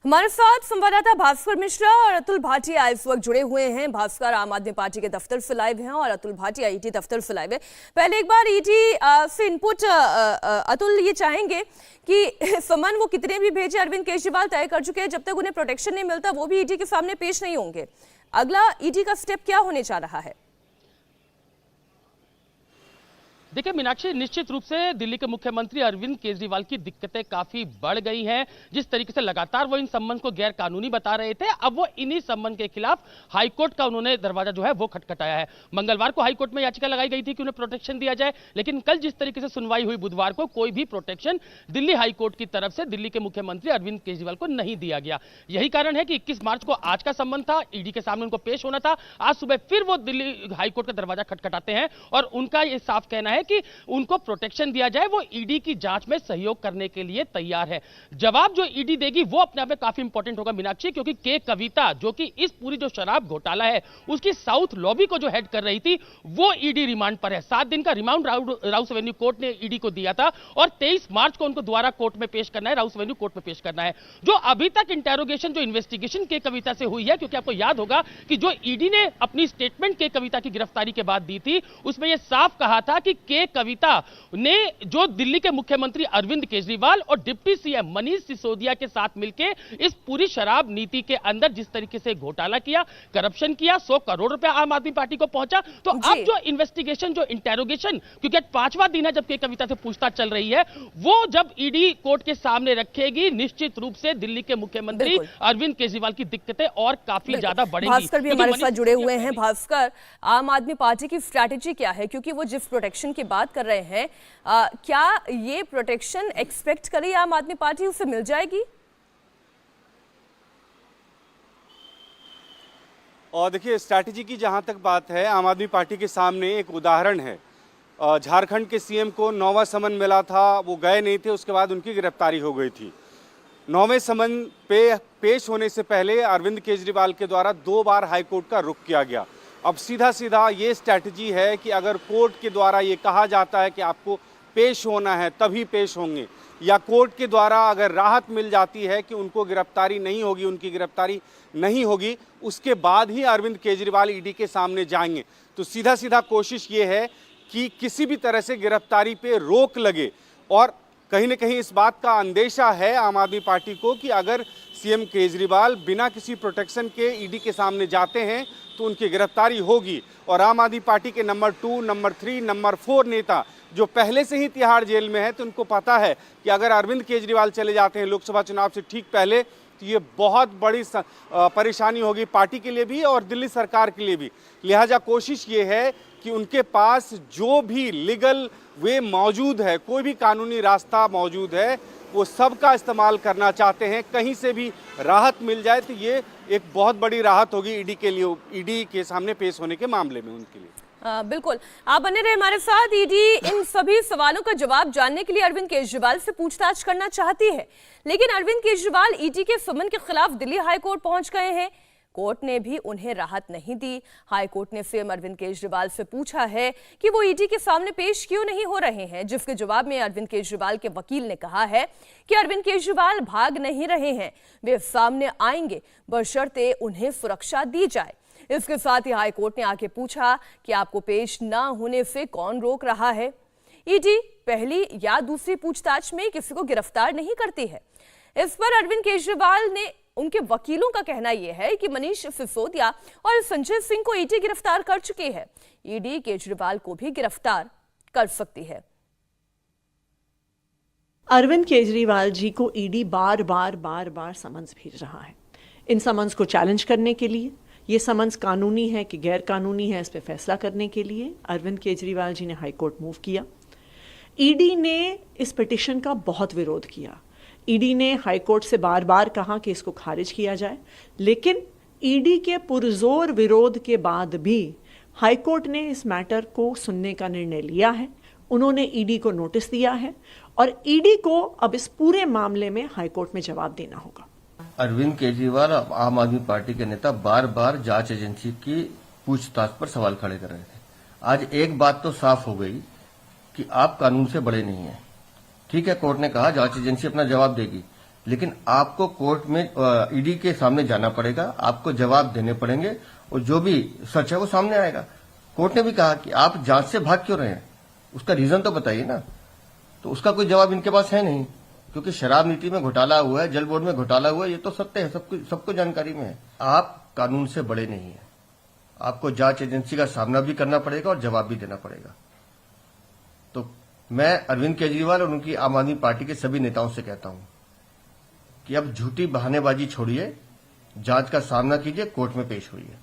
हमारे साथ संवाददाता भास्कर मिश्रा और अतुल भाटिया इस वक्त जुड़े हुए हैं। भास्कर आम आदमी पार्टी के दफ्तर से लाइव हैं और अतुल भाटिया ईडी दफ्तर से लाइव है। पहले एक बार ईडी से इनपुट अतुल ये चाहेंगे कि समन वो कितने भी भेजे अरविंद केजरीवाल तय कर चुके हैं, जब तक उन्हें प्रोटेक्शन नहीं मिलता वो भी ईडी के सामने पेश नहीं होंगे। अगला ईडी का स्टेप क्या होने जा रहा है? देखिए मीनाक्षी, निश्चित रूप से दिल्ली के मुख्यमंत्री अरविंद केजरीवाल की दिक्कतें काफी बढ़ गई हैं। जिस तरीके से लगातार वो इन सम्मन को गैर कानूनी बता रहे थे, अब वो इन्हीं सम्मन के खिलाफ हाईकोर्ट का उन्होंने दरवाजा जो है वो खटखटाया है। मंगलवार को हाईकोर्ट में याचिका लगाई गई थी कि उन्हें प्रोटेक्शन दिया जाए, लेकिन कल जिस तरीके से सुनवाई हुई बुधवार को, कोई भी प्रोटेक्शन दिल्ली हाईकोर्ट की तरफ से दिल्ली के मुख्यमंत्री अरविंद केजरीवाल को नहीं दिया गया। यही कारण है कि 21 मार्च को आज का सम्मन था, ईडी के सामने उनको पेश होना था। आज सुबह फिर वो दिल्ली हाईकोर्ट का दरवाजा खटखटाते हैं और उनका ये साफ कहना है कि उनको प्रोटेक्शन दिया जाए, वो ईडी की जांच में सहयोग करने के लिए तैयार है। जवाब जो ईडी देगी वो अपने आप में काफी इंपॉर्टेंट होगा मीनाक्षी, क्योंकि के कविता जो कि इस पूरी जो शराब घोटाला है उसकी साउथ लॉबी को जो हेड कर रही थी, वो ईडी रिमांड पर है। 7 दिन का रिमांड राउस एवेन्यू कोर्ट ने ईडी को दिया था और 23 मार्च को उनको दोबारा कोर्ट में पेश करना है, राउस एवेन्यू कोर्ट में पेश करना है। जो अभी तक इंटेरोगेशन, जो इन्वेस्टिगेशन के कविता से हुई है, क्योंकि आपको याद होगा कि जो ईडी ने अपनी स्टेटमेंट के कविता की गिरफ्तारी के बाद दी थी, उसमें यह साफ कहा था कि के कविता ने जो दिल्ली के मुख्यमंत्री अरविंद केजरीवाल और डिप्टी सीएम मनीष सिसोदिया के साथ मिलकर इस पूरी शराब नीति के अंदर जिस तरीके से घोटाला किया, करप्शन किया, 100 करोड़ रुपए आम आदमी पार्टी को पहुंचा। तो अब जो इन्वेस्टिगेशन, जो इंटेरोगेशन, क्योंकि आज 5वां दिन है जब के कविता से पूछताछ चल रही है, वो जब ईडी कोर्ट के सामने रखेगी, निश्चित रूप से दिल्ली के मुख्यमंत्री अरविंद केजरीवाल की दिक्कतें और काफी ज्यादा बढ़ेंगी। भास्कर भी हमारे साथ जुड़े हुए हैं। भास्कर, आम आदमी पार्टी की स्ट्रैटेजी क्या है? क्योंकि वो जिस प्रोटेक्शन की बात कर रहे हैं, क्या ये प्रोटेक्शन एक्सपेक्ट करिए आम आदमी पार्टी उसे मिल जाएगी? और देखिए, स्ट्रैटेजी की जहां तक बात है, आम आदमी पार्टी के सामने एक उदाहरण है। झारखंड के सीएम को 9वां समन मिला था, वो गए नहीं थे, उसके बाद उनकी गिरफ्तारी हो गई थी। 9वें समन पे पेश होने से पहले अरविंद केजरीवाल के द्वारा 2 बार हाईकोर्ट का रुख किया गया। अब सीधा सीधा ये स्ट्रैटेजी है कि अगर कोर्ट के द्वारा ये कहा जाता है कि आपको पेश होना है तभी पेश होंगे, या कोर्ट के द्वारा अगर राहत मिल जाती है कि उनको गिरफ्तारी नहीं होगी, उनकी गिरफ्तारी नहीं होगी, उसके बाद ही अरविंद केजरीवाल ईडी के सामने जाएंगे। तो सीधा सीधा कोशिश ये है कि किसी भी तरह से गिरफ्तारी पे रोक लगे। और कहीं न कहीं इस बात का अंदेशा है आम आदमी पार्टी को कि अगर सीएम केजरीवाल बिना किसी प्रोटेक्शन के ईडी के सामने जाते हैं तो उनकी गिरफ्तारी होगी। और आम आदमी पार्टी के नंबर 2, नंबर 3, नंबर 4 नेता जो पहले से ही तिहाड़ जेल में है, तो उनको पता है कि अगर अरविंद केजरीवाल चले जाते हैं लोकसभा चुनाव से ठीक पहले, तो ये बहुत बड़ी परेशानी होगी पार्टी के लिए भी और दिल्ली सरकार के लिए भी। लिहाजा कोशिश ये है कि उनके पास जो भी लीगल वे मौजूद है, कोई भी कानूनी रास्ता मौजूद है, वो सब का इस्तेमाल करना चाहते हैं। कहीं से भी राहत मिल जाए तो ये एक बहुत बड़ी राहत होगी ईडी के लिए, ईडी के सामने पेश होने के मामले में उनके लिए। बिल्कुल, आप बने रहे हमारे साथ। ईडी इन सभी सवालों का जवाब जानने के लिए अरविंद केजरीवाल से पूछताछ करना चाहती है, लेकिन अरविंद केजरीवाल ईडी के समन के खिलाफ दिल्ली हाईकोर्ट पहुंच गए हैं। कोर्ट ने भी उन्हें राहत नहीं दी। हाईकोर्ट ने सीएम अरविंद केजरीवाल से पूछा है कि वो ईडी के सामने पेश क्यों नहीं हो रहे हैं, जिसके जवाब में अरविंद केजरीवाल के वकील ने कहा है कि अरविंद केजरीवाल भाग नहीं रहे हैं, वे सामने आएंगे बशर्ते उन्हें सुरक्षा दी जाए। इसके साथ ही हाईकोर्ट ने आके पूछा कि आपको पेश ना होने से कौन रोक रहा है। ईडी पहली या दूसरी पूछताछ में किसी को गिरफ्तार नहीं करती है। इस पर अरविंद केजरीवाल ने, उनके वकीलों का कहना यह है कि मनीष सिसोदिया और संजय सिंह को ईडी गिरफ्तार कर चुकी है। ईडी केजरीवाल को भी गिरफ्तार कर सकती है। अरविंद केजरीवाल जी को ईडी बार बार समन्स भेज रहा है। इन समन्स को चैलेंज करने के लिए, ये समन्स कानूनी है कि गैर कानूनी है, इस पे फैसला करने के लिए अरविंद केजरीवाल जी ने हाईकोर्ट मूव किया। ईडी ने इस पिटीशन का बहुत विरोध किया। ईडी ने हाईकोर्ट से बार बार कहा कि इसको खारिज किया जाए, लेकिन ईडी के पुरजोर विरोध के बाद भी हाईकोर्ट ने इस मैटर को सुनने का निर्णय लिया है। उन्होंने ईडी को नोटिस दिया है और ईडी को अब इस पूरे मामले में हाईकोर्ट में जवाब देना होगा। अरविंद केजरीवाल आम आदमी पार्टी के नेता बार बार जांच एजेंसी की पूछताछ पर सवाल खड़े कर रहे थे। आज एक बात तो साफ हो गई कि आप कानून से बड़े नहीं हैं। ठीक है, कोर्ट ने कहा जांच एजेंसी अपना जवाब देगी, लेकिन आपको कोर्ट में ईडी के सामने जाना पड़ेगा, आपको जवाब देने पड़ेंगे और जो भी सच है वो सामने आएगा। कोर्ट ने भी कहा कि आप जांच से भाग क्यों रहे हैं, उसका रीजन तो बताइए ना। तो उसका कोई जवाब इनके पास है नहीं, क्योंकि शराब नीति में घोटाला हुआ है, जल बोर्ड में घोटाला हुआ है, ये तो सत्य है, सबको जानकारी में है। आप कानून से बड़े नहीं है, आपको जांच एजेंसी का सामना भी करना पड़ेगा और जवाब भी देना पड़ेगा। तो मैं अरविंद केजरीवाल और उनकी आम आदमी पार्टी के सभी नेताओं से कहता हूं कि अब झूठी बहानेबाजी छोड़िए, जांच का सामना कीजिए, कोर्ट में पेश होइए।